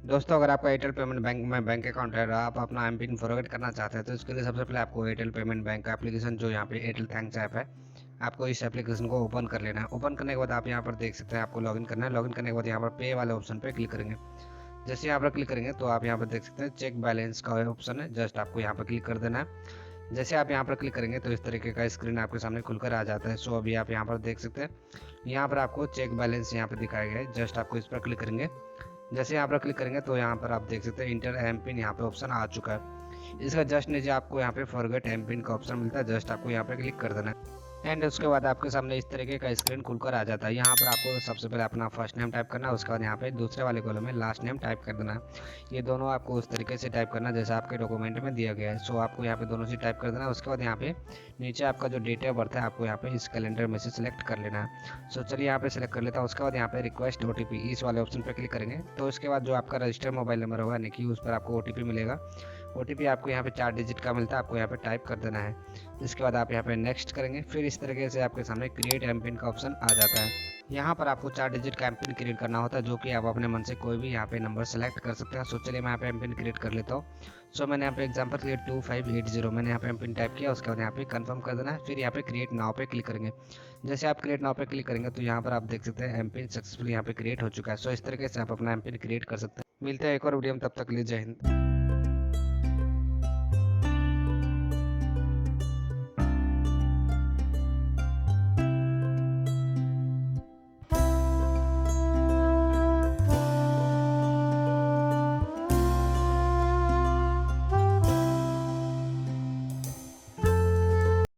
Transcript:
दोस्तों, अगर आपका एयरटेल पेमेंट बैंक में बैंक अकाउंट है और आप अपना एम पिन फॉरवर्ड करना चाहते हैं तो इसके लिए सबसे पहले आपको एयरटेल पेमेंट बैंक का एप्लीकेशन जो यहाँ पे एयरटेल थैंक्स ऐप है, आपको इस एप्लीकेशन को ओपन कर लेना है। ओपन करने के बाद आप यहाँ पर देख सकते हैं आपको लॉगिन करना है। लॉगिन करने के बाद यहाँ पर पे वाले ऑप्शन पे क्लिक करेंगे। जैसे यहाँ पर क्लिक करेंगे तो आप यहाँ पर देख सकते हैं चेक बैलेंस का ऑप्शन है, जस्ट आपको यहाँ पर क्लिक कर देना है। जैसे आप यहाँ पर क्लिक करेंगे तो इस तरीके का स्क्रीन आपके सामने खुलकर आ जाता है। सो अभी आप यहाँ पर देख सकते हैं यहाँ पर आपको चेक बैलेंस यहाँ पर दिखाया गया है, जस्ट आपको इस पर क्लिक करेंगे। जैसे यहाँ पर क्लिक करेंगे तो यहाँ पर आप देख सकते हैं इंटर एम पिन यहाँ पे ऑप्शन आ चुका है। इसका जस्ट नीचे आपको यहाँ पे फॉरगेट एम पिन का ऑप्शन मिलता है, जस्ट आपको यहाँ पे क्लिक कर देना है। एंड उसके बाद आपके सामने इस तरीके का स्क्रीन खुलकर आ जाता है। यहाँ पर आपको सबसे पहले अपना फर्स्ट नेम टाइप करना है, उसके बाद यहाँ पे दूसरे वाले कॉलम में लास्ट नेम टाइप कर देना है। ये दोनों आपको उस तरीके से टाइप करना है जैसा आपके डॉक्यूमेंट में दिया गया है। सो आपको यहाँ पे दोनों से टाइप कर देना है। उसके बाद यहाँ पे नीचे आपका जो डेट ऑफ बर्थ है आपको यहाँ पे इस कैलेंडर में से सिलेक्ट कर लेना है। सो चलिए यहाँ पे सिलेक्ट कर लेता हूँ। उसके बाद यहाँ पे रिक्वेस्ट ओटीपी इस वाले ऑप्शन पे क्लिक करेंगे तो इसके बाद जो आपका रजिस्टर मोबाइल नंबर होगा यानी कि उस पर आपको ओटीपी मिलेगा। ओटीपी आपको यहाँ पे 4 डिजिट का मिलता है, आपको यहाँ पे टाइप कर देना है। इसके बाद आप यहाँ पे नेक्स्ट करेंगे। फिर इस तरीके से आपके सामने क्रिएट एम पिन का ऑप्शन आ जाता है। यहाँ पर आपको 4 डिजिट का एम पिन क्रिएट करना होता है, जो कि आप अपने मन से कोई भी यहाँ पे नंबर सेलेक्ट कर सकते हैं। सो चलिए मैं यहाँ पे एम पिन क्रिएट कर लेता हूँ। सो मैंने यहाँ पे एग्जाम्पल के लिए 2580 मैंने यहाँ पे एम पिन टाइप किया। उसके बाद यहाँ पे कंफर्म कर देना है। फिर यहाँ पे क्रिएट नाउ पे क्लिक करेंगे। जैसे आप क्रिएट नाउ पे क्लिक करेंगे तो यहाँ पर आप देख सकते हैं एम पिन सक्सेसफुली यहाँ पे क्रिएट हो चुका है। सो इस तरीके से आप अपना एम पिन क्रिएट कर सकते हैं। मिलते हैं एक और वीडियो में, तब तक के लिए जय हिंद।